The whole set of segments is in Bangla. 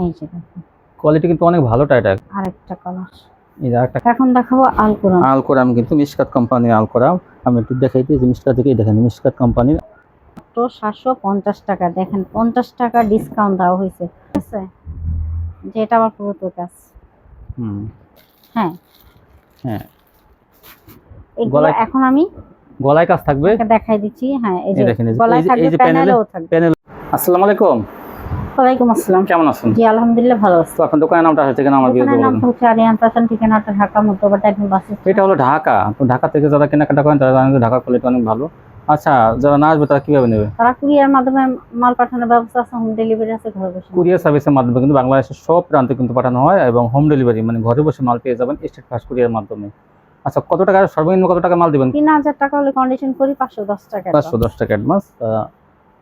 এই যে দেখুন কোয়ালিটি কিন্তু অনেক ভালো এটা। আরেকটা কালার। এই যে আরেকটা এখন দেখাবো আল কোরআন। আল কোরআন কিন্তু মিশকাত কোম্পানির আল কোরআন। আমি একটু দেখাই দিই যে মিশকাত থেকে দেখেন মিশকাত কোম্পানির তো 750 টাকা। দেখেন 50 টাকা ডিসকাউন্ট দেওয়া হয়েছে, ঠিক আছে? যে এটা আবার পুরো কাজ। হ্যাঁ হ্যাঁ, এগুলো এখন আমি গলায় কাজ থাকবে, দেখাই দিচ্ছি। হ্যাঁ এই যে দেখেন গলায় থাকবে, প্যানেলেও থাকবে। আসসালামু আলাইকুম। ওয়ালাইকুম আসসালাম। কেমন আছেন? জি আলহামদুলিল্লাহ ভালো আছি। তো আপনার দোকানের নামটা হচ্ছে কিনা আমার ভিডিওতে বলুন। নামটা হচ্ছে আরিয়ান ফ্যাশন, ঠিকানাটা ঢাকা মধ্যবাড্ডা একদম বাস। এটা হলো ঢাকা। তো ঢাকা থেকে যারা কেনাকাটা করেন তারা জানেন যে ঢাকার কোয়ালিটি অনেক ভালো। আচ্ছা, যারা না আসবে তারা কিভাবে নেবে? তারা কুরিয়ার মাধ্যমে মাল পাঠানোর ব্যবস্থা আছে, হোম ডেলিভারি আছে ঘরে বসে। কুরিয়ার সার্ভিসের মাধ্যমে কিন্তু বাংলাদেশের সব প্রান্তে কিন্তু পাঠানো হয় এবং হোম ডেলিভারি মানে ঘরে বসে মাল পেয়ে যাবেন স্টেট ফাস্ট কুরিয়ার মাধ্যমে। আচ্ছা, কত টাকা সর্বনিম্ন কত টাকা মাল দিবেন? 3000 টাকা হলে কন্ডিশন করি 510 টাকা। 510 টাকা অ্যাডভান্স।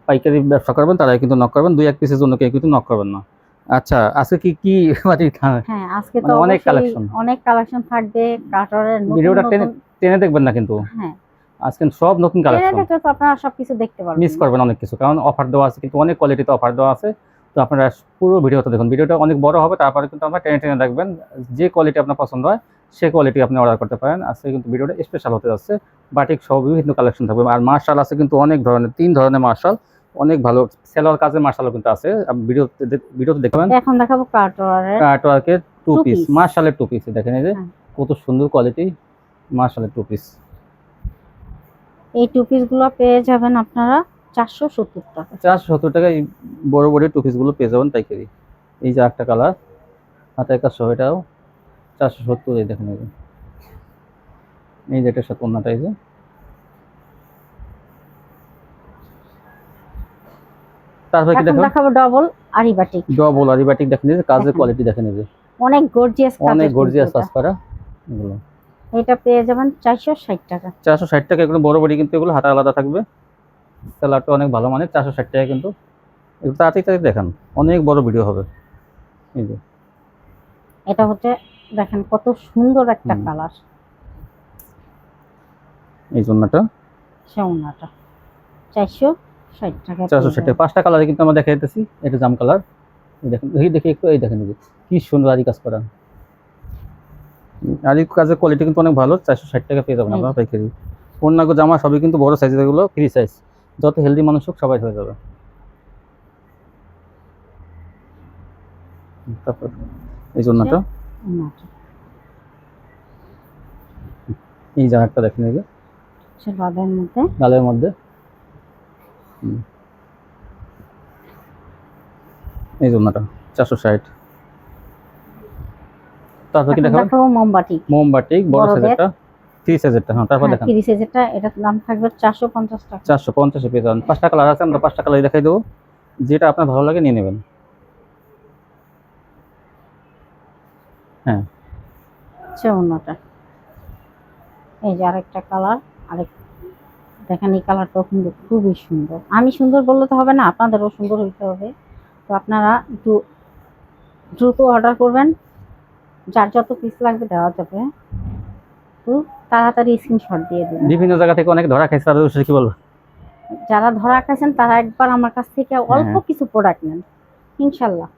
পাইকারি ব্যবসা করবেন তারাই কিন্তু নক করবেন, 2-1 পিসের জন্য কেউ কিন্তু নক করবেন না। আচ্ছা, আজকে কি কি মানে হ্যাঁ আজকে তো অনেক কালেকশন থাকবে। কাটরের ভিডিওটা টেনে দেখবেন না কিন্তু। হ্যাঁ আজকে সব নতুন কালেকশন, টেনে দেখলে তো আপনারা সবকিছু দেখতে পারবেন, মিস করবেন অনেক কিছু, কারণ অফার দেওয়া আছে কিন্তু অনেক কোয়ালিটিতে অফার দেওয়া আছে। তো আপনারা পুরো ভিডিওটা দেখুন, ভিডিওটা অনেক বড় হবে, তারপরে কিন্তু আপনারা টেনে টেনে দেখবেন। যে কোয়ালিটি আপনার পছন্দ হয় সেই কোয়ালিটি আপনি অর্ডার করতে পারেন। আজকে কিন্তু ভিডিওটা স্পেশাল হতে যাচ্ছে, বাটিক সহ বিভিন্ন কালেকশন থাকবে। আর মার্শাল আছে কিন্তু অনেক ধরনের, 3 ধরনের মার্শাল, অনেক ভালো সেলোয়ার কাজের মার্শালও কিন্তু আছে। ভিডিওতে দেখবেন। এখন দেখাবো কাটওয়ার্কের 2 পিস, মার্শালের 2 পিস। দেখেন এই যে কত সুন্দর কোয়ালিটি মার্শালের 2 পিস। এই 2 পিস গুলো পেয়ে যাবেন আপনারা 470 টাকা। 470 টাকায় বড় বড় 2 পিস গুলো পেয়ে যাবেন পাইকারি। এই যে একটা কালার হাতের কাজ সহ, এটাও 470। এই দেখেন এই যে এটার সাথে অন্যটা, এই যে তারপর কি দেখাবো ডবল আরিবাটিক। দেখেন এই যে কাজের কোয়ালিটি দেখেন এই যে অনেক গর্জিয়াস কাজ করা এগুলো। এটা পেয়ে যাবেন 460 টাকা। 460 টাকা এগুলো বড় বড়, কিন্তু এগুলো হাতা আলাদা থাকবে। সেলারটা অনেক ভালো মানের। 460 টাকা কিন্তু। এগুলো তাড়াতাড়ি দেখান, অনেক বড় ভিডিও হবে। এই যে এটা হচ্ছে দেখেন কত সুন্দর একটা কালার। এই জন্যটা সোনাটা 460 টাকা। 460 টাকা। 5টা কালারে কিন্তু আমরা দেখাইতেছি। এটা জাম কালার, এই দেখেন, এই দেখি একটু, এই দেখেন কি সুন্দর আরি কাজ করা। আরি কাজের কোয়ালিটি কিন্তু অনেক ভালো। 460 টাকা পেয়ে যাবেন আপনারা পাইকারি। পূর্ণাঙ্গ জামা সবই কিন্তু বড় সাইজের, এগুলো ফ্রি সাইজ, যত হেলদি মানুষ হোক সবাই হয়ে যাবে। তারপর এই জন্যটা, এই জামাটা দেখেন, এই যে লালের মধ্যে এই জন্যটা 460। তারপর কি দেখাবো? মোমবাটিক বড় সাইজেরটা, 3 সাইজেরটা। হ্যাঁ, তারপর দেখেন 3 সাইজেরটা, এটার দাম থাকবে 450 টাকা। 450 এ পেয়ে যাবেন। 5টা কালার আছে, আমরা 5টা কালারই দেখাই দেবো, যেটা আপনার ভালো লাগে নিয়ে নেবেন। হ্যাঁ অন্যটা এই যে আরেকটা কালার। দেখেন এই কালারটাও কিন্তু খুবই সুন্দর। আমি সুন্দর বললে তো হবে না, আপনাদেরও সুন্দর হইতে হবে। তো আপনারা একটু দ্রুত অর্ডার করবেন, যার যত পিস লাগবে দেওয়া যাবে। তো তাড়াতাড়ি স্ক্রিনশট দিয়ে দিবেন। বিভিন্ন জায়গা থেকে অনেক ধরা খাইছে, তাদের কি বলবো, যারা ধরা খাইছেন তারা একবার আমার কাছ থেকে অল্প কিছু প্রোডাক্ট নেন, ইনশাল্লাহ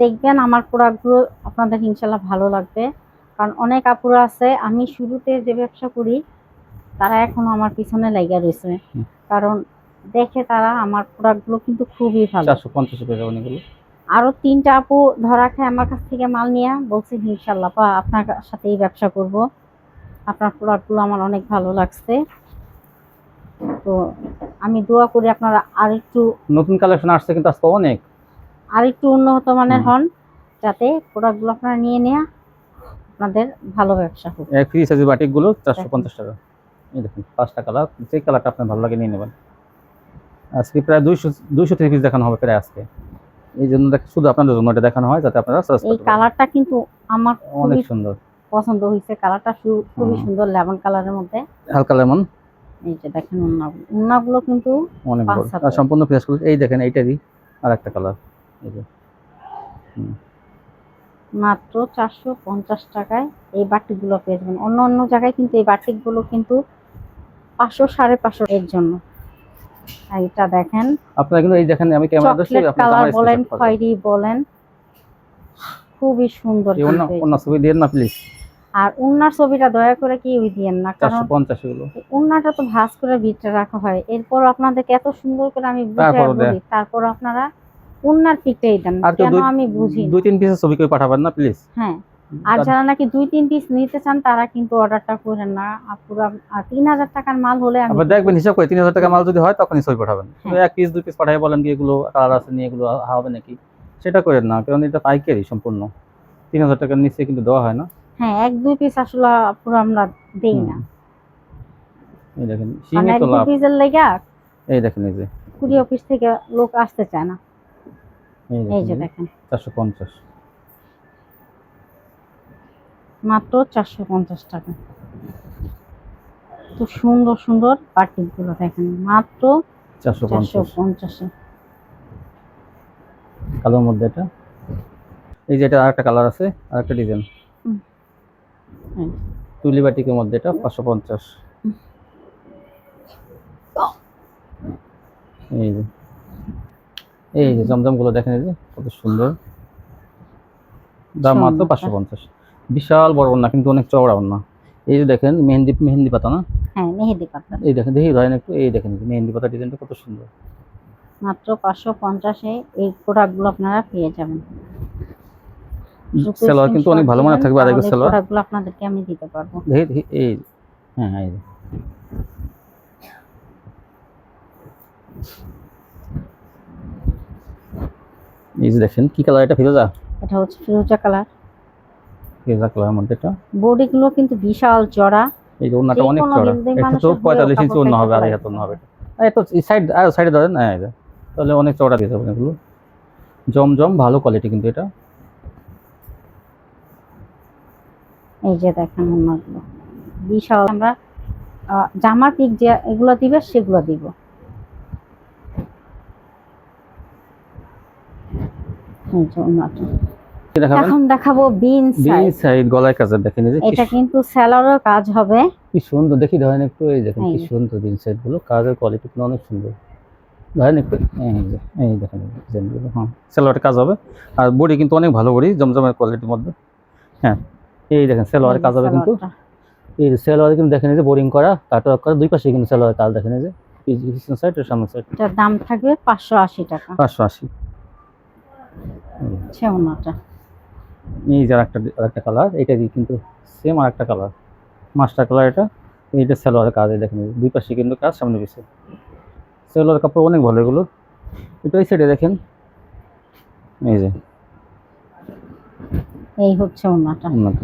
দেখবেন আমার প্রোডাক্টগুলো আপনাদের ইনশাল্লাহ ভালো লাগবে। কারণ অনেক আপুরা আছে, আমি শুরুতে যে ব্যবসা করি তারা এখনো আমার পিছনে লাগা রয়েছে, কারণ দেখে তারা আমার প্রোডাক্টগুলো কিন্তু খুবই ভালো। 450 পেয়ে যাবেন এগুলো। আরো 3টা আপু ধরা খায় আমার কাছ থেকে মাল নিয়ে বলছে ইনশাল্লাহ আপনার সাথেই ব্যবসা করব, আপনার প্রোডাক্টগুলো আমার অনেক ভালো লাগছে। তো আমি দোয়া করি আপনারা আরেকটু নতুন কালেকশন আসছে কিন্তু আজকে অনেক, আরেকটু উন্নত মানের হন, যাতে প্রোডাক্টগুলো আপনারা নিয়ে নেয়া আপনাদের ভালো ব্যবসা হোক। এই ফ্রি সাইজের বাটিকগুলো 450 টাকা। এই দেখুন 5টা কালার, যে কালারটা আপনার ভালো লাগে নিয়ে নেবেন। আজকে প্রায় 200 পিস দেখানো হবে প্রায় আজকে। এই জন্য শুধু আপনাদের জন্য এটা দেখানো হয়, যাতে আপনারা সার্চ করতে পারেন। এই কালারটা কিন্তু আমার অনেক সুন্দর পছন্দ হয়েছে। কালারটা খুবই সুন্দর, লেমন কালারের মধ্যে, হালকা লেমন। এই যে দেখেন ওন্নাগুলো কিন্তু অনেক বড় আর সম্পূর্ণ ফ্রেশ কালার। এই দেখেন এইটারই আরেকটা কালার, এই যে মাত্র 450 টাকায় এই বাটিকগুলো পেয়ে যাবেন। অন্য জায়গায় কিন্তু এই বাটিকগুলো কিন্তু 500 550 এর জন্য। আর এটা দেখেন আপনারা কিন্তু এই দেখেন, আমি ক্যামেরা ধরছি, আপনারা বলেন খয়েরি বলেন খুবই সুন্দর এই অন্য কিন্তু এই অন্য যে। ছবি দিয়ে না প্লিজ। আর উন্নার ছবিটা দয়া করে কেউই দিয়েন না, কারণ 450 এগুলো। এই উন্নাটা তো ভাঁজ করে ভিতরে রাখা হয়, এরপর আপনাদেরকে এত সুন্দর করে আমি বুঝাই তারপরও দেয়। বলি, তারপর আপনারা উন্নার পিকটাই দেন, আর কেউ কেন আমি বুঝি না। 2-3 পিসের ছবি করে পাঠাবেন না প্লিজ। হ্যাঁ, আর যারা নাকি 2-3 পিস নিতে চান তারা কিন্তু অর্ডারটা করেন না। পুরো 3000 টাকার মাল হলে আমি আবার দেখবেন হিসাব করে 3000 টাকা মাল যদি হয় তখনই ছবি পাঠাবেন। হ্যাঁ। 1 পিস 2 পিস পাঠাই বলেন কি এগুলো কালার আছে নিয়ে এগুলো হবে নাকি, সেটা করেন না, কারণ এটা পাইকারি সম্পূর্ণ। 3000 টাকার নিচে কিন্তু দেওয়া হয় না। হ্যাঁ, 1-2 পিস আসলে পুরো আমরা দেই না, এই দেখেন কারণ সিমে তো 1-2 লাভ। পিসের লেগা এই দেখেন এই যে কুরিয়ার অফিস থেকে লোক আসতে চায় না। এই যে দেখেন 450 মাত্র 450 টাকা। তো সুন্দর সুন্দর বাটিক গুলো দেখেন মাত্র 450 450-এ। কালোর মধ্যে এটা। এই যে এটা আরেকটা কালার আছে, আরেকটা ডিজাইন হুম। তুলি বাটিকের মধ্যে এটা 550। এই যে এই যে জমজম গুলো দেখেন, এই যে কত সুন্দর, দাম মাত্র 550। বিশাল বড় না কিন্তু অনেক চওড়া না। এই যে দেখেন মেহেন্দি মেহেন্দি পাতা না, হ্যাঁ, মেহেদি পাতা এই দেখেন দেখি ধরেন একটু, এই দেখেন মেহেন্দি পাতা ডিজাইনটা কত সুন্দর। মাত্র 550-এ এই প্রোডাক্টগুলো আপনারা পেয়ে যাবেন। সেলোয়ার কিন্তু অনেক ভালো মানের থাকবে, আর এগুলো সেলোয়ার প্রোডাক্টগুলো আপনাদেরকে আমি দিতে পারবো। দেখি দেখি এই হ্যাঁ এই যে এই যে দেখেন কি কালার, এটা ফিরোজা, এটা হচ্ছে ফিরোজা কালার। ফিরোজা কালার মধ্যে এটা। বডিগুলো কিন্তু বিশাল চড়া। এই যে ওন্নাটা যে অনেক কোনো চড়া, হিন্দি এটা মানুষের তো হলেও 45 ইঞ্চি ওন্না কাপড়টা হবে, আড়াই হাত ওন্না হবে। এই তো এই সাইড আর সাইডে ধরেন, হ্যাঁ এই যে তাহলে অনেক চড়া দিয়ে যাবেন এগুলো। জমজম ভালো কোয়ালিটি কিন্তু এটা। এই যে দেখেন ওন্নাগুলো বিশাল। আমরা জামার পিক যে এগুলো দিবে সেগুলো দিব। এই যে ওন্নাটা। কি দেখাবেন? এখন দেখাবো বিন বিন সাইজ। সাইড গলায় কাজ দেখেন, এই যে এটা কিন্তু সেলারও কাজ হবে। কি সুন্দর, দেখি ধরেন একটু, এই দেখেন কি এই। সুন্দর বিন সাইড গুলো, কাজের কোয়ালিটি কিন্তু অনেক সুন্দর। ধরেন একটু এই যে এই দেখেন ডিজাইনগুলো, হ্যাঁ সেলোয়ারের কাজ হবে। আর বডি কিন্তু অনেক ভালো বডি, জমজমের কোয়ালিটির মধ্যে। হ্যাঁ এই দেখেন সেলোয়ারের কাজ হবে কিন্তু, এই যে সেলোয়ারে কিন্তু দেখেন এই যে বোরিং করা কাটওয়ার্ক করা, দুই পাশে কিন্তু সেলোয়ারের কাজ দেখেন, এই যে পিছন সাইড আর সামনের সাইড। এটার দাম থাকবে 580 টাকা। 580। ওন্নাটা এই যে আরেকটা কালার, এটা দিয়ে কিন্তু সেম আরেকটা কালার, মাস্টার কালার এটা। এইটা সেলোয়ারের কাজ, এই দেখেন দুই পাশে কিন্তু কাজ, সামনে পিছে সেলোয়ার কাপড় অনেক ভালো এগুলো। এটা এই সাইডে দেখেন, এই যে এই হচ্ছে ওন্নাটা। উন্নত।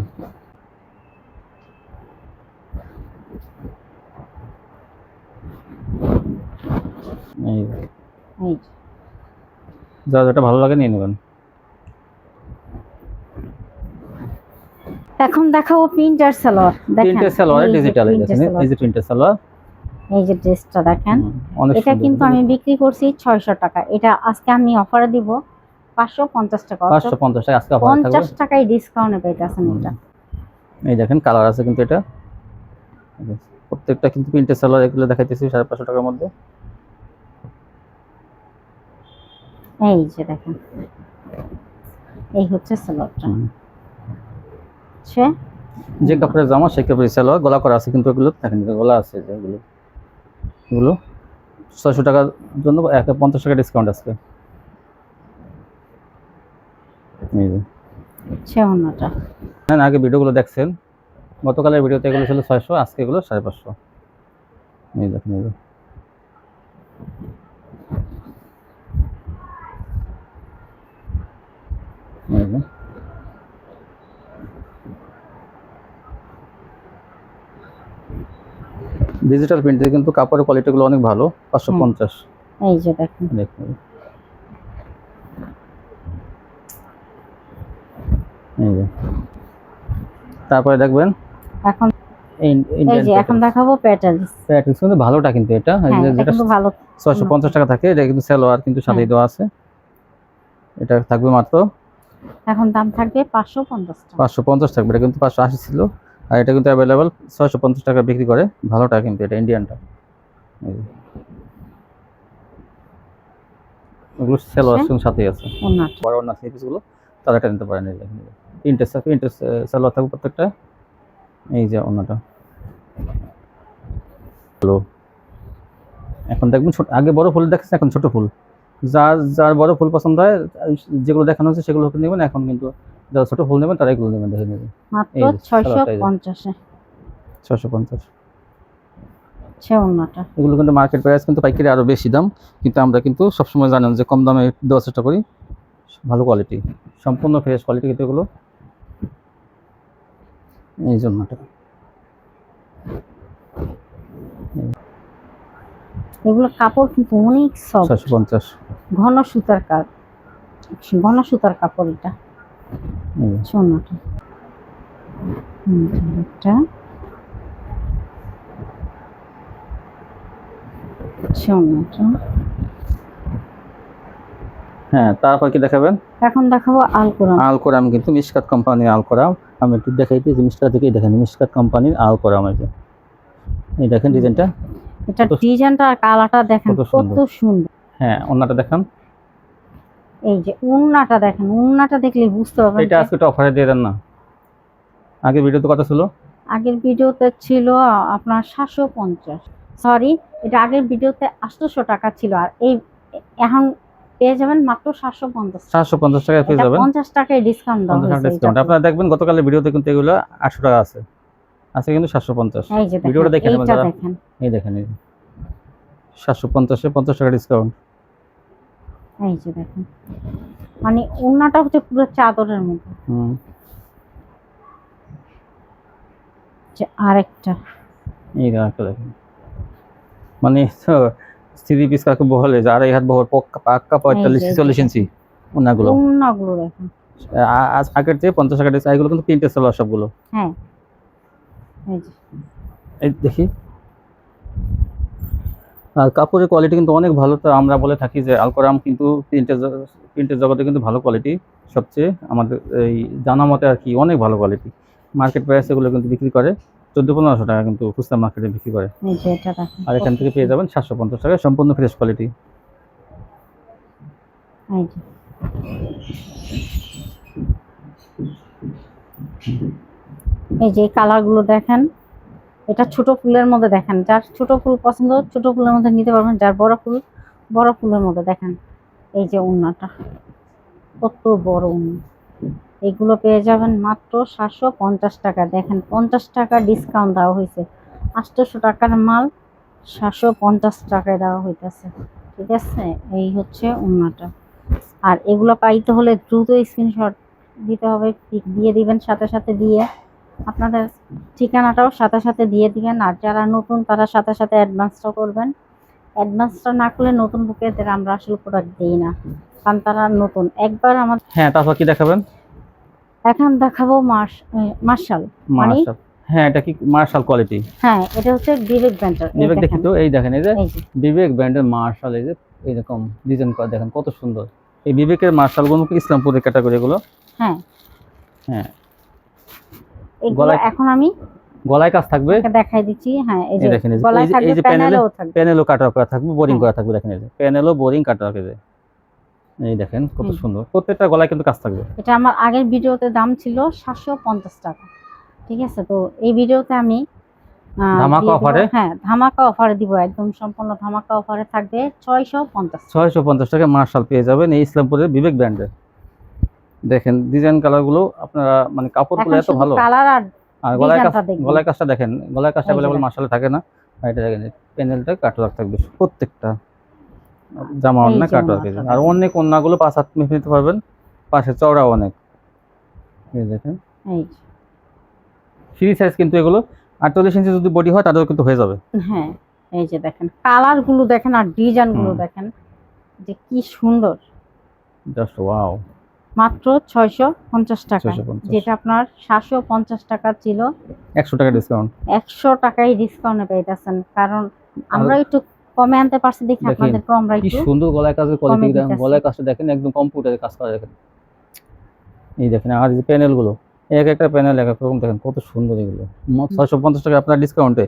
এই যে এই যা যেটা ভালো লাগে নিয়ে নেবেন। এখন দেখাবো প্রিন্টার সালোয়ার। দেখেন প্রিন্টের সালোয়ার ডিজিটাল, এই দেখেন এই যে প্রিন্টের সালোয়ার। এই যে ড্রেসটা দেখেন, অনেক এটা সুন্দর। কিন্তু আমি বিক্রি করছি 600 টাকা। এটা আজকে আমি অফারে দিব 550 টাকা। 550 টাকা আজকে অফার থাকবে। 50 টাকায় ডিসকাউন্টে পাইতেছেন এটা। এই দেখেন কালার আছে কিন্তু এটা, প্রত্যেকটা কিন্তু প্রিন্টের সালোয়ার, এগুলো দেখাইতেছি 550 টাকার মধ্যে। এই যে দেখেন এই হচ্ছে সালোয়ারটা। যে কাপড়ের জামা সেই কাপড়ের সালোয়ার, গলা করা আছে কিন্তু এগুলো দেখেন গলা আছে, যেগুলো এগুলো 600 টাকার জন্য 50 টাকা ডিসকাউন্ট আছে। এই যে ওন্নাটা হ্যাঁ, আগে ভিডিওগুলো দেখছেন, গতকালের ভিডিওতে এগুলো ছিল 600, আজকে এগুলো 550। এই দেখেন এই যে ডিজিটাল প্রিন্টের কিন্তু কাপড়ের কোয়ালিটিগুলো অনেক ভালো। 550। এই যে দেখেন দেখুন এই যে তারপরে দেখবেন এখন এই যে এখন ইন্ডিয়ান দেখাবো প্যাটার্নস। প্যাটার্নস কিন্তু ভালোটা কিন্তু এটা, এটা যেটা কিন্তু ভালো। 650 টাকা থাকে, এটা কিন্তু সালোয়ার কিন্তু সাথেই দেওয়া আছে। এটা থাকবে মাত্র, এখন দাম থাকবে 550 টাকা। 550 থাকবে, এটা কিন্তু 580 ছিল। আর এটা কিন্তু অ্যাভেলেবল 650 টাকা বিক্রি করে, ভালোটা কিন্তু এটা ইন্ডিয়ানটা। এগুলো সালোয়ার সঙ্গে সাথেই আছে। ওন্নাটা বড় ওন্না পিসগুলো তারা এটা নিতে পারেন। এই দেখেন প্রিন্টের সালোয়ার থাকবে প্রত্যেকটা। এই যে ওনাটা হলো, এখন দেখবেন আগে বড় ফুল দেখছেন, এখন ছোট ফুল। যার যার বড় ফুল পছন্দ হয়, যেগুলো দেখানো হচ্ছে সেগুলো নেবেন। এখন কিন্তু যারা ছোট ফুল নেবেন তারা এগুলো নেবেন, দেখে নেবেন। মাত্র এই যে 650 এ 650। ওন্নাটা। এগুলো কিন্তু মার্কেট প্রাইস কিন্তু পাইকারি আরো বেশি দাম, কিন্তু আমরা কিন্তু সবসময় জানেন যে কম দামে দেওয়ার চেষ্টা করি। ভালো কোয়ালিটি, সম্পূর্ণ ফ্রেশ কোয়ালিটি কিন্তু এগুলো। এই জন্যটা এগুলো কাপড় কিন্তু অনেক সফট, 650। ঘন সুতার কাপড় এটা। ওন্নাটা একটা ওন্নাটা। হ্যাঁ, তারপর কি দেখাবেন? এখন দেখাবো আল কোরআন। আল কোরআন কিন্তু মিশকাত কোম্পানির আল কোরআন। আমি একটু দেখাইতে যে মিশকাত থেকেই দেখেন, মিশকাত কোম্পানির আল কোরআন। এই দেখেন ডিজাইনটা, এটা ডিজাইনটা আর কালারটা দেখেন কত সুন্দর। হ্যাঁ, ওন্নাটা দেখান। এই যে ওন্নাটা দেখেন, ওন্নাটা দেখলে বুঝতে পারবেন। এটা আজকে একটা অফারে দিয়ে দেন না? আগের ভিডিওতে কত ছিল? আগের ভিডিওতে ছিল আপনার 750, সরি এটা আগের ভিডিওতে 800 টাকা ছিল, আর এই এখন পেয়ে যাবেন মাত্র 750। 750 টাকায় পেয়ে যাবেন। 50 টাকায় ডিসকাউন্ট দাও 50 টাকা ডিসকাউন্ট। আপনারা দেখবেন গতকালের ভিডিওতে কিন্তু এগুলো 800 টাকা আছে, আজকে কিন্তু 750। এই যে ভিডিওটা দেখে নেবেন এইটা যারা। দেখেন, এই দেখেন, এই 750 এ 50 টাকা ডিসকাউন্ট। এই যে দেখেন, মানে ওন্নাটা হচ্ছে পুরো চাদরের মতো। যে আরেকটা, এই একটা দেখেন, মানে 3 পিস কাকে বলে যে 2.5 হাত বহর, পাক্কা 45-46 ইঞ্চি ওনাগুলো। ওন্নাগুলো দেখেন আজ আগের চেয়ে 50 টাকা ডিসকাউন্ট। এগুলো কিন্তু প্রিন্টের সালোয়ার সবগুলো। হ্যাঁ, এই যে এই দেখি, আর কাপড়ের কোয়ালিটি কিন্তু অনেক ভালো। তো আমরা বলে থাকি যে আল কোরআন কিন্তু প্রিন্টের জগতে কিন্তু ভালো কোয়ালিটি সবচেয়ে, আমাদের এই জানা মতে আর কি, অনেক ভালো কোয়ালিটি। মার্কেট প্রাইস এগুলো কিন্তু বিক্রি করে 1400-1500 টাকা, কিন্তু খুচরা মার্কেটে বিক্রি করে। এই যে এটা দেখেন, আর এখান থেকে পেয়ে যাবেন 750 টাকায় সম্পূর্ণ ফ্রেশ কোয়ালিটি। এই যে এই যে কালারগুলো দেখেন, এটা ছোট ফুলের মধ্যে দেখেন, যার ছোট ফুল পছন্দ ছোট ফুলের মধ্যে নিতে পারবেন, যার বড় ফুলের মধ্যে দেখেন। এই যে ওন্নাটা কত বড় ওন্না, এগুলো পেয়ে যাবেন মাত্র 750 টাকা। দেখেন 50 টাকা ডিসকাউন্ট দেওয়া হয়েছে, 800 টাকার মাল 750 টাকায় দেওয়া হইতেছে। ঠিক আছে, এই হচ্ছে ওন্নাটা। আর এগুলো পাইতে হলে দ্রুত স্ক্রিনশট দিতে হবে, পিক দিয়ে দিবেন সাথে সাথে, দিয়ে আপনাদের ঠিকানাটাও সাথে সাথে দিয়ে দিবেন। আর যারা নতুন তারা সাথে সাথে অ্যাডভান্সটা করবেন। অ্যাডভান্সটা না করলে নতুন বুকেদের আমরা আসলে প্রোডাক্ট দিই না, কারণ তারা নতুন। একবার আমার, হ্যাঁ, তারপর কি দেখাবেন? এখন দেখাবো মার্শাল। মানে হ্যাঁ, এটা কি মার্শাল কোয়ালিটি? হ্যাঁ, এটা হচ্ছে বিবেক ব্র্যান্ডের। বিবেক দেখি তো, এই দেখেন, এই যে বিবেক ব্র্যান্ডের মার্শাল। এই যে এইরকম ডিজাইন করা দেখেন কত সুন্দর। এই বিবেকের মার্শাল গুলো ইসলামপুরের ক্যাটাগরি গুলো। হ্যাঁ হ্যাঁ, এগুলো এখন আমি গলায় কাজ থাকবে, দেখাই দিচ্ছি। হ্যাঁ, এই যে দেখেন, গলায় থাকবে, প্যানেলও কাটা করা থাকবে, বোরিং করা থাকবে। দেখেন, এই যে প্যানেলও বোরিং কাটা থাকবে। এই দেখেন কত সুন্দর, প্রত্যেকটা গলায় কিন্তু কাজ থাকবে। এটা আমার আগের ভিডিওতে দাম ছিল 750 টাকা। ঠিক আছে, তো এই ভিডিওতে আমি ধামাকা অফারে, হ্যাঁ ধামাকা অফারে দিব, একদম সম্পূর্ণ ধামাকা অফারে থাকবে 650 টাকা মার্শাল পেয়ে যাবেন এই ইসলামপুরের বিবেক ব্র্যান্ডের। দেখেন ডিজাইন কালারগুলো আপনারা, মানে কাপড়গুলো এত ভালো। কালার আর গলায় কাজটা দেখেন, গলায় কাজটা अवेलेबल মার্শালে থাকে না। আর এটা দেখেন প্যানেলটা কাটওয়ার্ক থাকবে, প্রত্যেকটা জামা অন্য কাটওয়ার্ক। আর অনেক ওন্নাগুলো 5 হাত নিতে পারবেন, পাশে চওড়াও অনেক। এই দেখেন, এই ফ্রি সাইজ কিন্তু এগুলো 48 ইঞ্চি যদি বডি হয় তাহলেও কিন্তু হয়ে যাবে। হ্যাঁ, এই যে দেখেন কালারগুলো দেখেন আর ডিজাইনগুলো দেখেন যে কি সুন্দর। জাস্ট ওয়াও, মাত্র 650 টাকা, যেটা আপনার 750 টাকা ছিল। 100 টাকা ডিসকাউন্ট, 100 টাকায় ডিসকাউন্টে পেয়েছেন, কারণ আমরা একটু কমে আনতে পারছি দেখি আপনাদেরকে আমরা কি সুন্দর গলায় কাজের কোয়ালিটি। গলায় কাজটা দেখেন, একদম কম্পিউটারে কাজ করা। দেখেন এই দেখেন, আর এই প্যানেল গুলো, এক একটা প্যানেল এক এক রকম, দেখেন কত সুন্দর। এগুলো 650 টাকা আপনার ডিসকাউন্টে।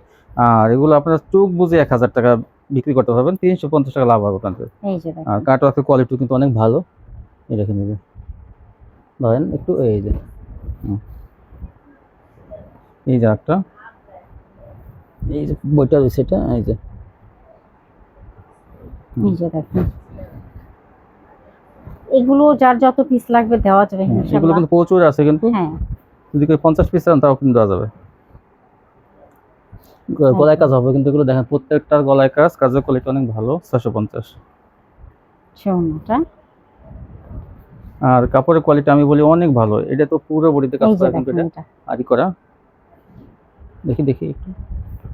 আর এগুলো আপনার চোখ বুঝে 1000 টাকা বিক্রি করতে পারবেন, 350 টাকা লাভ হবে আপনাদের। আর কাটওয়ার্কের কোয়ালিটি কিন্তু অনেক ভালো। এই দেখেন, এই যে ধরেন একটু এই যে হুম, এই যে একটা এই যে বইটা রয়েছে এটা এই যে এই যে দেখেন, এগুলো যার যত পিস লাগবে দেওয়া যাবে এগুলো ইনশাআল্লাহ। কিন্তু প্রচুর আছে, কিন্তু হ্যাঁ যদি কেউ 50 পিস চান তাও কিন্তু দেওয়া যাবে। গলায় কাজ হবে কিন্তু এগুলো দেখেন প্রত্যেকটার গলায় কাজ, কাজের কোয়ালিটি অনেক ভালো। 650। ওড়নাটা, আর কাপড়ের কোয়ালিটি আমি বলি অনেক ভালো। এটা তো পুরো বডিতে কাজ এই যে করা, কিন্তু দেখেন এটা এটা, আরি করা। দেখি দেখি একটু,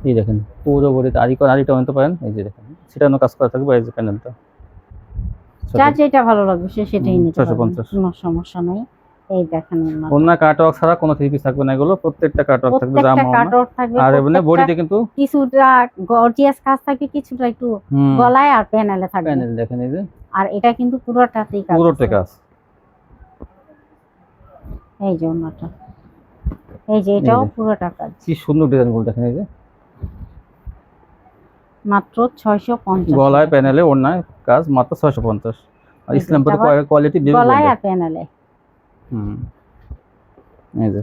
এই দেখেন পুরো বডিতে আরি করা, আরিটা আনতে পারেন। এই যে দেখেন সেটানো কাজ করা থাকবে, এই যে প্যানেলটা যার যেটা ভালো লাগবে সে সেটাই নিতে পারবেন, 650। কোনো সমস্যা নেই। এই দেখেন ওড়নাটা, অন্য কাটওয়ার্ক ছাড়া কোনো থ্রি পিস থাকবে না, এগুলো প্রত্যেকটা কাটওয়ার্ক থাকবে, প্রত্যেকটা জামা ওড়না। কাটওয়ার্ক থাকবে, আর এমনি প্রত্যেকটা বডিতে কিন্তু কিছুটা গর্জিয়াস কাজ থাকবে, কিছুটা একটু গলায় আর প্যানেলে থাকবে। প্যানেল দেখেন এই যে আর এটা কিন্তু পুরোটাতেই কাজ পুরোটা আছে। কাজ। এই যে ওড়নাটা, এই যে এই এটাও যে পুরোটা কাজ, কি সুন্দর ডিজাইন গুলো দেখেন। এই যে মাত্র 650 গলায় টাকা। প্যানেলে ওড়নায় কাজ মাত্র 650। আর এই যে ইসলামপুরে এটা আবার কোয়ালিটি বেবি গলায় ব্র্যান্ডের। আর প্যানেলে। হুম, এই যে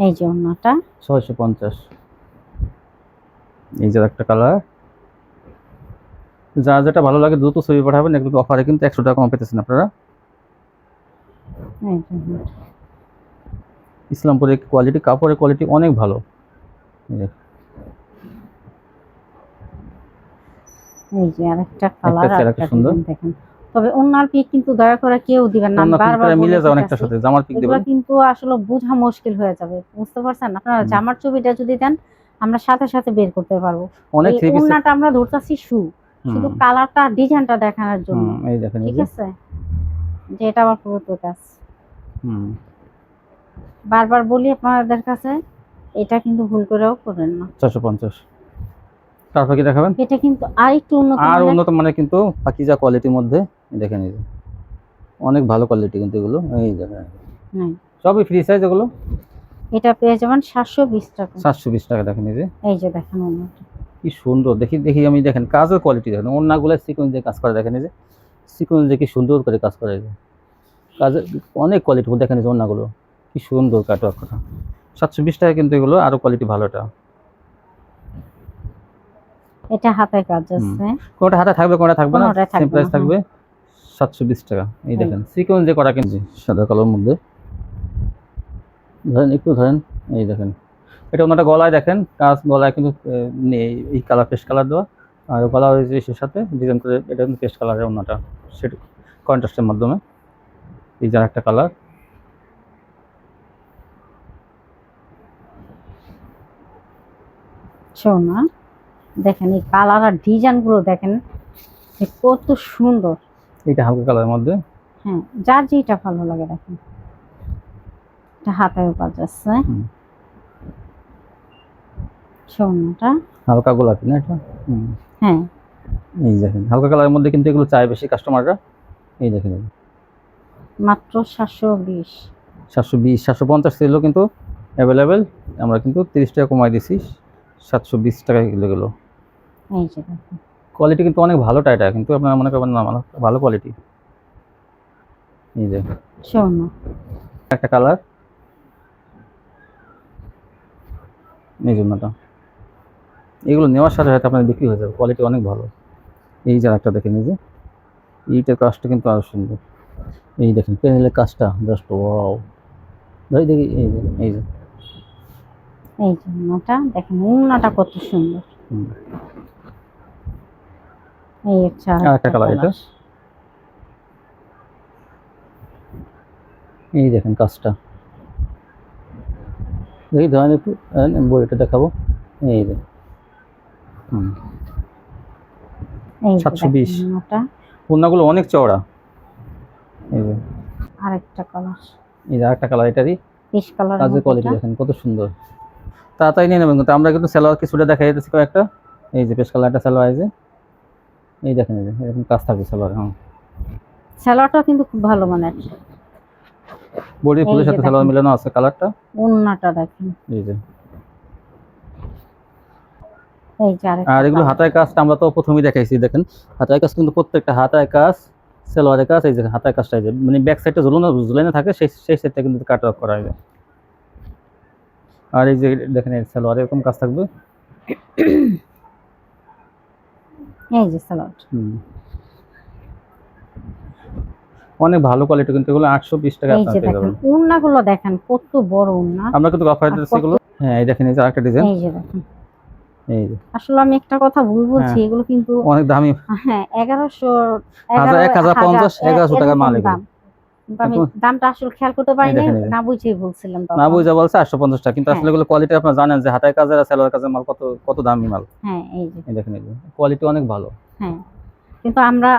এই যে ওড়নাটা, 650। এই যে একটা কালার, যা যেটা ভালো লাগে দ্রুত ছবি পাঠাবেন। এগুলো অফারে কিন্তু 100 টাকা কম পেতেছেন আপনারা। এই যে ওড়নাটা। ইসলামপুরের কোয়ালিটি, কাপড়ের কোয়ালিটি অনেক ভালো। এই যে এই যে আরেকটা কালার, একটা আরেকটা সুন্দর ডিজাইন দেখেন। তবে ওড়নার পিক কিন্তু দয়া করে কেউ দিবেন না, আমি ওড়না পিক বারবার মিলে বলে যায় অনেকটার দিতেছি। সাথে, জামার পিক এগুলো দেবেন। কিন্তু আসলে বোঝা মুশকিল হয়ে যাবে, বুঝতে পারছেন? আপনারা হুম। জামার ছবিটা যদি দেন আমরা সাথে সাথে বের করতে পারবো। অনেক এই থ্রি পিস। ওড়নাটা আমরা ধরতেছি শুধু কালারটা ডিজাইনটা দেখানোর জন্য, এই দেখেন এই ঠিক যে আছে? যে এটা আবার পুরো কাজ। হুম, বারবার বলি আপনাদের কাছে, এটা কিন্তু ভুল করেও করেন না। 650। তারপর কি দেখাবেন? এটা কিন্তু আরেকটু উন্নত আর মানের। উন্নত মানে কিন্তু পাকিজা কোয়ালিটির মধ্যে। এই দেখেন এই যে অনেক ভালো কোয়ালিটি কিন্তু এগুলো। এই দেখেন হুম, সবই ফ্রি সাইজ এগুলো। এটা পেয়ে যাবেন 720 টাকা। 720 টাকা। দেখেন এই যে এই যে দেখেন ওড়নাটা, কি সুন্দর। দেখি দেখি আমি দেখেন কাজের কোয়ালিটি দেখেন, ওড়নাগুলো সিকোয়েন্স দিয়ে কাজ করে। দেখেন এই যে সিকোয়েন্স দিয়ে কি সুন্দর করে কাজ করে। এই যে কাজের অনেক কোয়ালিটি দেখেন, এই যে ওড়নাগুলো কি সুন্দর কাটওয়ার্ক করা। 720 টাকা কিন্তু এগুলো, আরো কোয়ালিটি ভালোটা। এটা হাতে কাজ আছে, কোনটা হাতে থাকবে কোনটা থাকবে না, কোনোটাই সেম থাকবে প্রাইস না। থাকবে। 720 টাকা। এই দেখেন সিকোয়েন্স দিয়ে করা কিন্তু সাদা কালোর মধ্যে। ধরেন একটু ধরেন, এই দেখেন এটা ওনাটা গলায় দেখেন কাজ, গলায় কিন্তু নেই এই কালার, পেস্ট কালার দেওয়া। আর গলা হয়েছে এর সাথে ডিজাইন করে, এটা কিন্তু পেস্ট কালারের ওনাটা, সেটা কন্ট্রাস্টের মাধ্যমে। এই যে একটা কালার, সোনা দেখেন, এই কালার আর ডিজাইন গুলো দেখেন যে কত সুন্দর। এইটা হালকা কালারের মধ্যে। হ্যাঁ, যার যেটা ভালো লাগে দেখেন। এটা হাতেও কাজ আছে, সোনাটা। হালকা গোলাপি না এটা? হ্যাঁ, এই দেখেন হালকা কালারের মধ্যে কিন্তু এগুলো চায় বেশি কাস্টমাররা। এই দেখেন মাত্র 720। 720, 750 ছিল কিন্তু অ্যাভেলেবেল। আমরা কিন্তু 30 টাকা কমাই দিছি, 720 টাকা এগুলো গেলো। এই যে দেখেন, কোয়ালিটি কিন্তু অনেক ভালোটা, এটা কিন্তু আপনারা মনে করবেন না ভালো কোয়ালিটি। এই যে সোনা, একটা কালার, এই জন্যটা এগুলো নেওয়ার সাথে সাথে আপনার বিক্রি হয়ে যাবে, কোয়ালিটি অনেক ভালো। এই যে একটা দেখেন, এই যে এইটার কাজটা কিন্তু আরো সুন্দর। এই দেখেন প্যানেলের কাজটা জাস্ট ওয়াও। ভাই দেখি এই যে এই যে এই যে ওড়নাটা দেখেন, ওড়নাটা কত সুন্দর। হুম। এই হচ্ছে আরেকটা কালার এটা। এই দেখেন কাজটা, দেখি ধরেন একটু বইটা দেখাবো। এই যে এই যে 720। দেখেন ওড়নাটা, ওড়নাগুলো অনেক চওড়া। এই যে আরেকটা কালার, এই যে আরেকটা কালার, এটারই পিস কালার। কাজের কোয়ালিটি দেখেন কত সুন্দর। তাড়াতাড়ি নিয়ে নেবেন, কিন্তু আমরা কিন্তু সালোয়ার কিছুটা দেখাই দিচ্ছি কয়েকটা। এই যে পেস্ট কালারটা সালোয়ার, এই যে এই দেখেন, এই যে এরকম কাজ থাকবে সালোয়ার। সালোয়ারটা কিন্তু খুব ভালো মানের। বডি ফুলের সাথে সালোয়ার মিলানো আছে কালারটা। ওড়নাটা দেখেন, এই যে এই যে আর এগুলো হাতায় কাজটা আমরা তো প্রথমেই দেখাইছি। দেখেন হাতায় কাজ কিন্তু প্রত্যেকটা হাতায় কাজ, সালোয়ারের কাজ, এই যে হাতার কাজটা, এই যে মানে ব্যাক সাইডটা ঝুলানো থাকে, সেই সাইডটা কিন্তু কাট অফ করা যায়। আর এই যে দেখেন সালোয়ারে এরকম কাজ থাকবে। এই যে সালোয়ার অনেক ভালো কোয়ালিটি, কিন্তু এগুলো 820 টাকা এই যে আপনারা পেয়ে দেখেন যাবেন। উন্নাগুলো দেখেন কত বড় উন্না। আমরা কিন্তু অফার দিচ্ছি এগুলো। হ্যাঁ এই দেখেন, এই যে আরেকটা ডিজাইন, এই যে দেখেন, এই যে আসলে আমি একটা কথা ভুল বলছি, হ্যাঁ, এগুলো কিন্তু অনেক দামি। হ্যাঁ 1100 1050 1100 টাকার মাল এগুলো। দাম, কিন্তু আমি দামটা আসলে খেয়াল করতে এই পারিনি, দেখেন, এই যে না বুঝেই বলছিলাম না তখন। বুঝা বলছে 850 টাকা, কিন্তু হ্যাঁ আসলে এগুলো কোয়ালিটি আপনারা জানেন যে হাতায় কাজের আর সালোয়ার কাজের মাল কত কত দামি মাল। হ্যাঁ এই যে এই দেখেন, এই যে কোয়ালিটি অনেক ভালো। হ্যাঁ, কিন্তু আমরা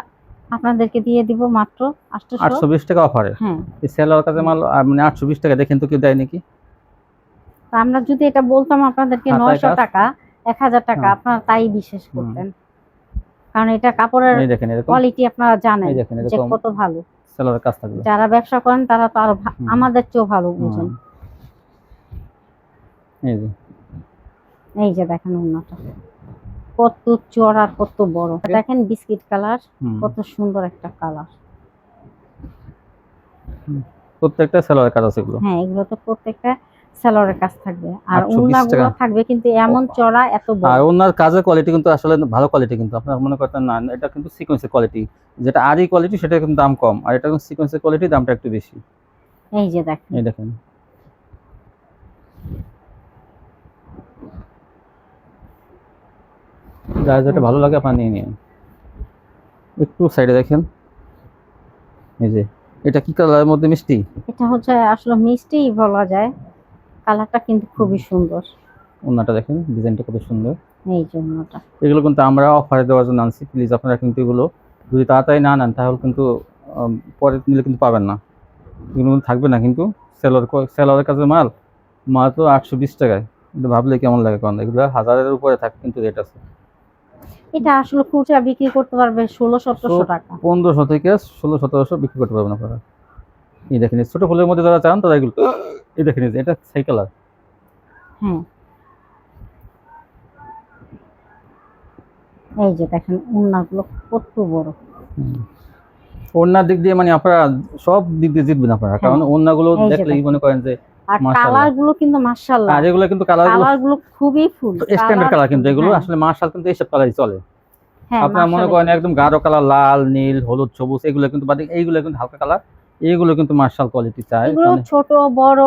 আপনাদেরকে দিয়ে দিব মাত্র 800। 820 টাকা অফারে হ্যাঁ, এই সালোয়ার কাজের মাল, মানে 820 টাকা। দেখেন তো কেউ দেয় নাকি? তো আমরা যদি এটা বলতাম আপনাদেরকে হাতায় 900 কাজ। টাকা 1000 টাকা, হ্যাঁ। আপনারা তাই বিশ্বাস করতেন, কারণ এটা কাপড়ের এই দেখেন এরকম, কোয়ালিটি আপনারা জানেন এই দেখেন যে এরকম কত ভালো। সালোয়ার কাজ থাকবে। যারা ব্যবসা করেন তারা তো আরো আমাদের চেয়েও ভালো বুঝেন। এই যে এই যে দেখেন উন্নাটা কত চড়া, কত বড়, দেখেন বিস্কিট কালার, কত সুন্দর একটা কালার। প্রত্যেকটা সালোয়ার কাজ আছে এগুলো। হ্যাঁ এগুলো তো প্রত্যেকটা সেলরের কাজ থাকবে, আর 820 উন্নাগুলো টাকা। থাকবে কিন্তু এমন চড়া, এত আর বড়। ওনার কাজের কোয়ালিটি কিন্তু আসলে ভালো কোয়ালিটি, কিন্তু আপনারা মনে করতেন না, এটা কিন্তু সিকোয়েন্সের কোয়ালিটি। যেটা আরি কোয়ালিটি সেটা কিন্তু দাম কম, আর এটা কিন্তু সিকোয়েন্সের কোয়ালিটি, দামটা একটু বেশি। এই যে দেখেন, এই দেখেন যার যেটা ভালো লাগে আপনারা নিয়ে নিন। একটু সাইডে দেখেন, এই যে এটা কি কালারের মধ্যে মিষ্টি। এটা হচ্ছে আসলে মিষ্টি বলা যায়, কালারটা কিন্তু খুবই সুন্দর। ওনাটা দেখেন, ডিজাইনটা কত সুন্দর। এই যে উন্নাটা, এগুলো কিন্তু আমরা অফারে দেওয়ার জন্য আনছি। প্লিজ আপনারা কিন্তু এগুলো যদি তাড়াতাড়ি না নেন তাহলে কিন্তু পরে নিলে কিন্তু পাবেন না, এগুলো কিন্তু থাকবে না। কিন্তু সেলরের কাছে মাল মাত্র 820 টাকায়, কিন্তু ভাবলে কেমন লাগে, কারণ এগুলো 1000-এর উপরে থাকে কিন্তু রেট আছে। এটা আসলে খুচরা বিক্রি করতে পারবে 1600-1700 টাকা। 1500 থেকে 1600-1700 বিক্রি করতে পারবেন আপনারা। এই দেখেন, ছোট ফুলের মধ্যে যারা চান তারা এগুলো, এই দেখেন এই যে এটা ছাই কালার। হ্যাঁ এই যে দেখেন উন্নাগুলো কত বড়। ওড়নার দিক দিয়ে মানে আপনারা সব দিক দিয়ে জিতবেন আপনারা, কারণ ওড়নাগুলো এই যে দেখলেই দেখেন। মনে করেন যে আর মাশাআল্লাহ। কালার গুলো কিন্তু মাশাআল্লাহ, আর এগুলো কিন্তু কালারগুলো কালারগুলো খুবই ফুল স্ট্যান্ডার্ড কালার, কিন্তু এগুলো হ্যাঁ। আসলে মাশাআল্লাহ কিন্তু এইসব কালারই চলে। হ্যাঁ আপনারা মনে করেন একদম গাঢ় কালার, লাল নীল হলুদ সবুজ, এগুলো কিন্তু বাদ, এইগুলো কিন্তু হালকা কালার, এইগুলো কিন্তু মার্শাল কোয়ালিটি চাই। এগুলো ছোট বড়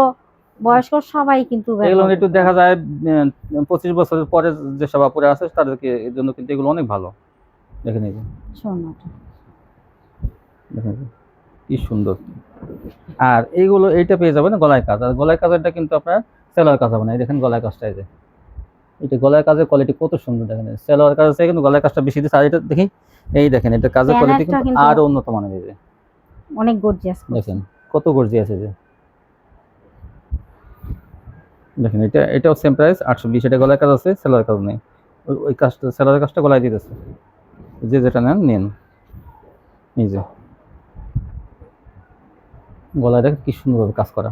বয়স্ক সবাই কিন্তু এগুলো ব্যবহার একটু করতে দেখা পারে। যায় 25 বছরের পরে যেসব আপুরা আছে তাদেরকে এর জন্য কিন্তু এগুলো অনেক ভালো। দেখেন এই যে, সোনাটা দেখেন এই যে, কি সুন্দর। আর এইগুলো এইটা পেয়ে যাবেন গলায় কাজ, আর গলায় কাজেরটা কিন্তু আপনার সেলোয়ার কাজ হবে না। এই দেখেন গলায় কাজটা, এই যে এটা গলায় কাজের কোয়ালিটি কত সুন্দর। দেখেন সেলোয়ার কাজ আছে কিন্তু গলায় কাজটা বেশি দিচ্ছে। আর এটা দেখি, এই দেখেন এটা কাজের কোয়ালিটি প্যানেলটা কিন্তু কিন্তু আরো উন্নত মানের। এই যে অনেক গর্জিয়াস করছে। দেখেন কত গর্জিয়াস। আছে যে দেখেন, এটাও সেম প্রাইস 820। এটা গলায় কাজ আছে, সেলোয়ার কাজ নেই। ওই কাজটা সেলোয়ারের কাজটা গলায় দিতেছে, যে যেটা নেন নিন। এই যে গলায় দেখেন কি সুন্দরভাবে কাজ করা।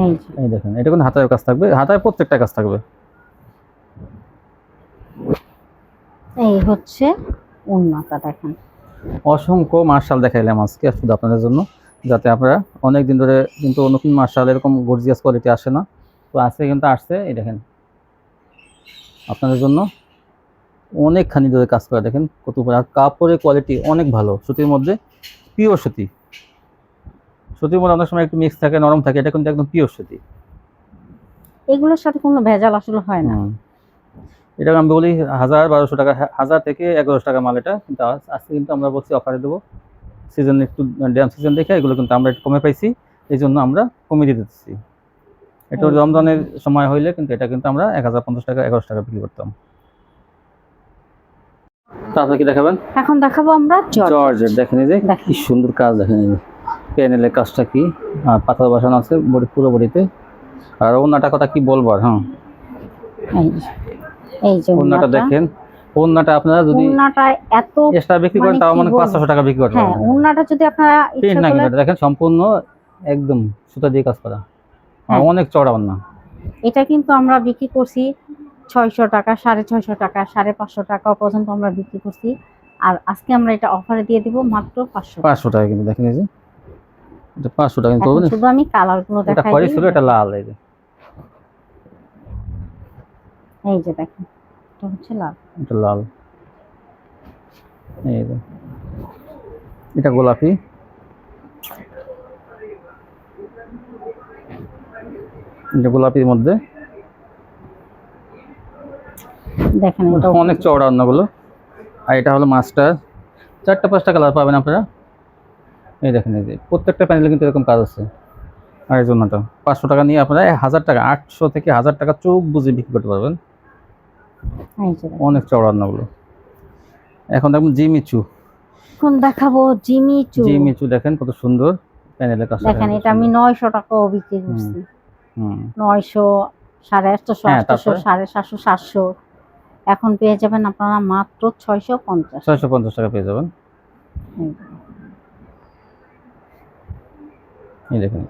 এই যে এই দেখেন এটা কিন্তু হাতায় কাজ থাকবে, হাতায় প্রত্যেকটা কাজ থাকবে। এই হচ্ছে উন্নাটা দেখেন। অসংখ্য মার্শাল দেখাইলাম আজকে শুধু আপনাদের জন্য, যাতে আপনারা অনেক দিন ধরে কিন্তু নতুন মার্শাল এরকম গর্জিয়াস কোয়ালিটি আসে না, তো আজকে কিন্তু আসছে। এই দেখেন আপনাদের জন্য অনেকখানি ধরে কাজ করে, দেখেন কত উপরে। আর কাপড়ের কোয়ালিটি অনেক ভালো, সুতির মধ্যে পিওর সুতি। সুতির মধ্যে অনেক সময় একটু মিক্স থাকে, নরম থাকে, এটা কিন্তু একদম পিওর সুতি। এগুলোর সাথে কোনো ভেজাল আসলে হয় না। এটা আমি বলি 1000-1200 টাকা, 1000 থেকে 1100 টাকা মাল এটা, কিন্তু আজকে কিন্তু আমরা বলছি অফারে দেবো। সিজন একটু ড্যাম সিজন দেখে এগুলো কিন্তু আমরা একটু কমে পাইছি, এই জন্য আমরা কমিয়ে দিতেছি। এটা রমজানের সময় হইলে কিন্তু এটা কিন্তু আমরা 1050 টাকা 1100 টাকা বিক্রি করতাম। তারপরে কি দেখাবেন? এখন দেখাবো আমরা জর্জেট। দেখেন এই যে কি সুন্দর কাজ, দেখেন এই যে প্যানেলের কাজটা কি, পাথর বসানো আছে বডি, পুরো বডিতে। আর ওন্নাটা কথা কি বলবো আর, হ্যাঁ এই যে ওন্নাটা দেখেন। ওন্নাটা আপনারা যদি ওন্নাটা এত এক্সট্রা বিক্রি করেন তাও মানে 500 টাকা বিক্রি করতে হ্যাঁ, পারবেন। ওন্নাটা যদি আপনারা প্রিন্ট ইচ্ছা না, করলে কিন্তু দেখেন সম্পূর্ণ একদম সুতা দিয়ে কাজ করা, অনেক চড়া ওন্না। এটা কিন্তু আমরা বিক্রি করছি 600 টাকা, 650 টাকা, 550 টাকা পর্যন্ত আমরা বিক্রি করছি। আর আজকে আমরা এটা অফারে দিয়ে দিব মাত্র 500 500 টাকা কিন্তু দেখেন এই যে এটা 500 টাকা কিন্তু এখন করবেন। শুধু আমি কালার গুলো এটা দেখাই খয়েরি দিই। ছিল, এটা লাল। এই যে এই যে দেখেন, এটা হচ্ছে লাল। এটা লাল, এই যে এটা গোলাপি, এটা গোলাপির মধ্যে দেখেন এটা অনেক চওড়া অন্যগুলো। আর এটা হলো মাস্টার, 4টা 5টা কালার পাবেন আপনারা। এই দেখেন এই যে প্রত্যেকটা প্যানেলে কিন্তু এরকম কাজ আছে। আর এই জন্যটা 500 টাকা নিয়ে আপনারা 1000 টাকা, 800 থেকে 1000 টাকা চোখ বুঝে বিক্রি করতে পারবেন। এই যে দেখেন। অনেক চওড়া অন্যগুলো। এখন দেখুন জিমিচু, এখন দেখাবো জিমিচু। জিমিচু দেখেন কত সুন্দর প্যানেলের কাজ। দেখেন এটা আমি 900 টাকাও বিক্রি করছি। 900, 850, হ্যাঁ, 800, তারপরে 750, 700। এখন পেয়ে যাবেন আপনারা মাত্র 650। 650 টাকা পেয়ে যাবেন। এই দেখেন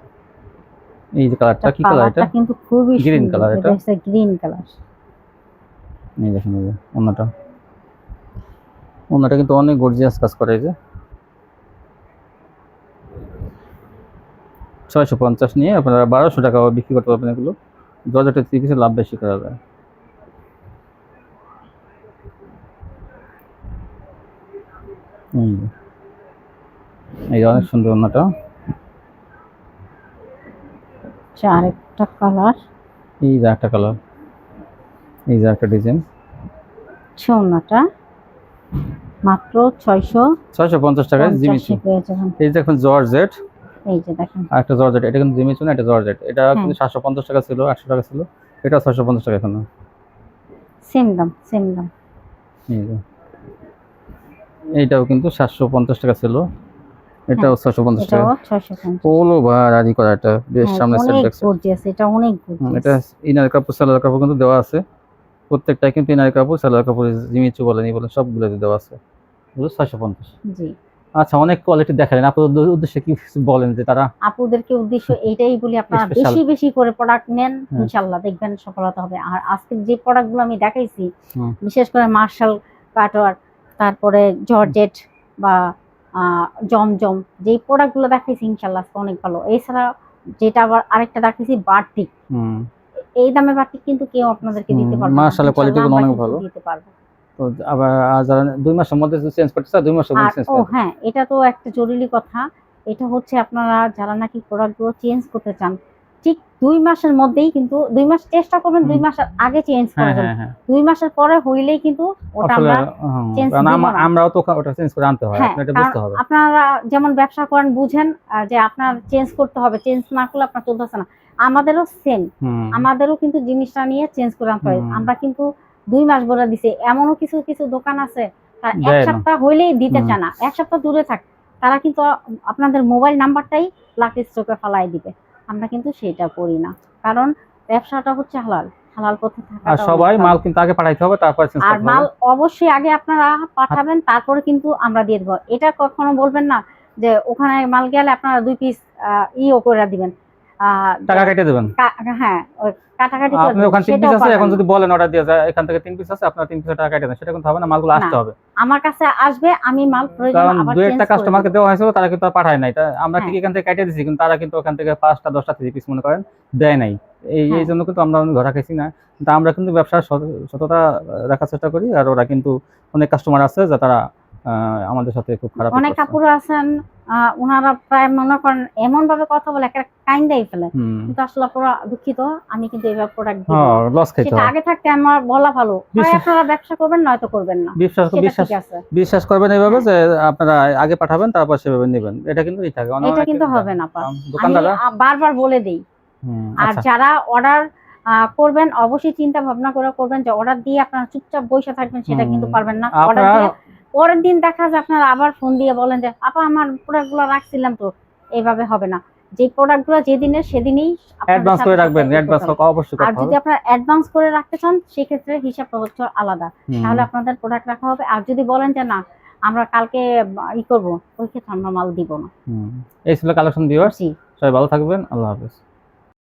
এই যে কালারটা, কি কালার এটা? কিন্তু খুবই গ্রিন সুন্দর। কালার এটা। এটা হচ্ছে গ্রিন কালার। এই দেখেন এই যে ওনাটা কিন্তু অনেক গর্জিয়াস কাজ করে। এই যে 650 নিয়ে আপনারা 1200 টাকা বিক্রি করতে পারবেন। এগুলো জর্জেটের 3 পিসে লাভ বেশি করা যায়। এই যে অনেক সুন্দর ওনাটা। আরেকটা কালার, এই যে একটা কালার, এই যে একটা ডিজাইন। ওনাটা মাত্র 650 টাকায় জিমিচু পেয়ে যাবেন। এই যে এখন জর্জেট, এই যে দেখেন আর একটা জর্জেট। এটা কিন্তু জিমিচু না, এটা জর্জেট। এটা কিন্তু 750 টাকা ছিল, 800 টাকা ছিল। এটা 650 টাকা এখন। সেম দাম, সেম দাম। এই যে এইটাও কিন্তু 750 টাকা ছিল, এটাও 650 টাকা। এটাও 650। পোলো ভারী করা, এটা বেশ সামনে সেট অনেক দেখছে। গর্জিয়াস, এটা অনেক গর্জিয়াস। এটা ইনার কাপড় সালোয়ার কাপড় কিন্তু দেওয়া আছে। প্রত্যেকটা কিন্তু ইনার কাপড় সালোয়ার কাপড় জিমিচু বলেন সবগুলোতে দেওয়া আছে। 650। জি। আচ্ছা, অনেক কোয়ালিটি দেখালেন। আপনাদের উদ্দেশ্যে কি বলেন যে তারা? আপুদেরকে উদ্দেশ্য এইটাই বলি, আপনারা বেশি বেশি করে প্রোডাক্ট নেন, ইনশাআল্লাহ দেখবেন সফলতা হবে। আর আজকে যে প্রোডাক্টগুলো আমি দেখাইছি, বিশেষ করে মার্শাল কাটওয়ার, তারপরে জর্জেট বা জমজম, যে প্রোডাক্টগুলো দেখাইছি ইনশাআল্লাহ অনেক ভালো। এছাড়া যেটা আবার আরেকটা দেখাইছি বাটিক, এই দামে বাটিক কিন্তু কেউ আপনাদেরকে দিতে পারবে না। মার্শালের কোয়ালিটি অনেক ভালো দিতে পারবো। তো আবার যারা 2 মাসের মধ্যে চেঞ্জ করতে চায় 2 মাসের মধ্যে চেঞ্জ করতে। হ্যাঁ, এটা তো একটা জরুরি কথা। এটা হচ্ছে আপনারা যারা নাকি প্রোডাক্টগুলো চেঞ্জ করতে চান, ঠিক 2 মাসের মধ্যেই কিন্তু 2 মাস চেষ্টা করবেন, 2 মাসের আগে চেঞ্জ করে দেন। 2 মাসের পরে হইলেই কিন্তু ওটা আমরা চেঞ্জ দিব না। আমরাও তো ওটা চেঞ্জ করে আনতে হয়, আপনাদের বুঝতে হবে। আপনারা যেমন ব্যবসা করেন বুঝেন যে আপনার চেঞ্জ করতে হবে, চেঞ্জ না করলে আপনার চলতেছে না। আমাদেরও সেম, আমাদেরও কিন্তু জিনিসটা নিয়ে চেঞ্জ করে আনতে হয়। আমরা কিন্তু 2 মাস বলে দিছি। এমনও কিছু কিছু দোকান আছে তার 1 সপ্তাহ হইলেই দিতে চায় না, 1 সপ্তাহ দূরে থাক, তারা কিন্তু আপনাদের মোবাইল নাম্বারটাই ব্ল্যাক স্টকে ফালাই দিবে। আমরা কিন্তু সেটা করি না, কারণ ব্যবসাটা হচ্ছে হালাল, হালাল পথে থাকা। আর সবাই মাল কিন্তু আগে পাঠাইতে হবে, তারপর চেঞ্জ করতে হবে। আর মাল অবশ্যই আগে আপনারা পাঠাবেন, তারপরে কিন্তু আমরা দিয়ে দেব। এটা কখনো বলবেন না যে ওখানে মাল গেলে আপনারা 2 পিস ইও করে দিবেন, টাকা কেটে দেবেন। হ্যাঁ, কাটাকাটি করে আপনি ওখানে 3 পিস আছে, এখন যদি বলেন অর্ডার দিয়ে যায় এখান থেকে 3 পিস আছে, আপনারা 3 পিসের টাকা কেটে দেন, সেটা কিন্তু হবে না। মালগুলো আসতে হবে আমার কাছে, আসবে, আমি মাল প্রয়োজন কারণ আবার 2-1টা কাস্টমারকে দেওয়া হয়েছিল, তারা কিন্তু পাঠায় নাই। আমরা ঠিক এখান থেকে কেটে দিয়েছি, কিন্তু তারা কিন্তু ওখান থেকে 5টা 10টা 3 পিস মনে করেন দেয় নাই। এই জন্য কিন্তু আমরা ঘর রাখাইছি না। কিন্তু আমরা কিন্তু ব্যবসার সততা রাখার চেষ্টা করি। আর ওরা কিন্তু অনেক কাস্টমার আছে যে তারা আমাদের সাথে খুব খারাপ, অনেক কাপড় আছেন ওনারা প্রায় মনে করেন এমন ভাবে কথা বলে একটা কাইন্দাই ফেলে, কিন্তু আসলে পুরো দুঃখিত, আমি কিন্তু এইভাবে প্রোডাক্ট দিব না, লস খাইতে হয়। সেটা আগে থাকতে আমার বলা ভালো। আপনারা ব্যবসা করবেন নয়তো করবেন না, বিশ্বাস করবেন এইভাবে যে আপনারা আগে পাঠাবেন, তারপর সেভাবে নেবেন। এটা কিন্তু এটা কিন্তু হবে না। দোকানদাররা বারবার বলে দেই। আর যারা অর্ডার করবেন অবশ্যই চিন্তা ভাবনা করে করবেন, যে অর্ডার দিয়ে আপনারা চুপচাপ বসে থাকবেন, সেটা কিন্তু পারবেন না। অর্ডার দিয়ে পরের দিন দেখা যায় আপনারা আবার ফোন দিয়ে বলেন যে আপা আমার প্রোডাক্টগুলো রাখছিলাম তো, এইভাবে হবে না। যে প্রোডাক্টগুলো যেদিনের সেদিনই অ্যাডভান্স করে রাখবেন, অ্যাডভান্স অবশ্যই করতে হবে। আর যদি আপনারা অ্যাডভান্স করে রাখতে চান সেই ক্ষেত্রে হিসাবটা হচ্ছে আলাদা, তাহলে আপনাদের প্রোডাক্ট রাখা হবে। আর যদি বলেন যে না আমরা কালকে করব, ওই ক্ষেত্রে আমরা মাল দিব না। এই ছিল কালেকশন ভিউয়ার্স, সবাই ভালো থাকবেন, আল্লাহ হাফেজ।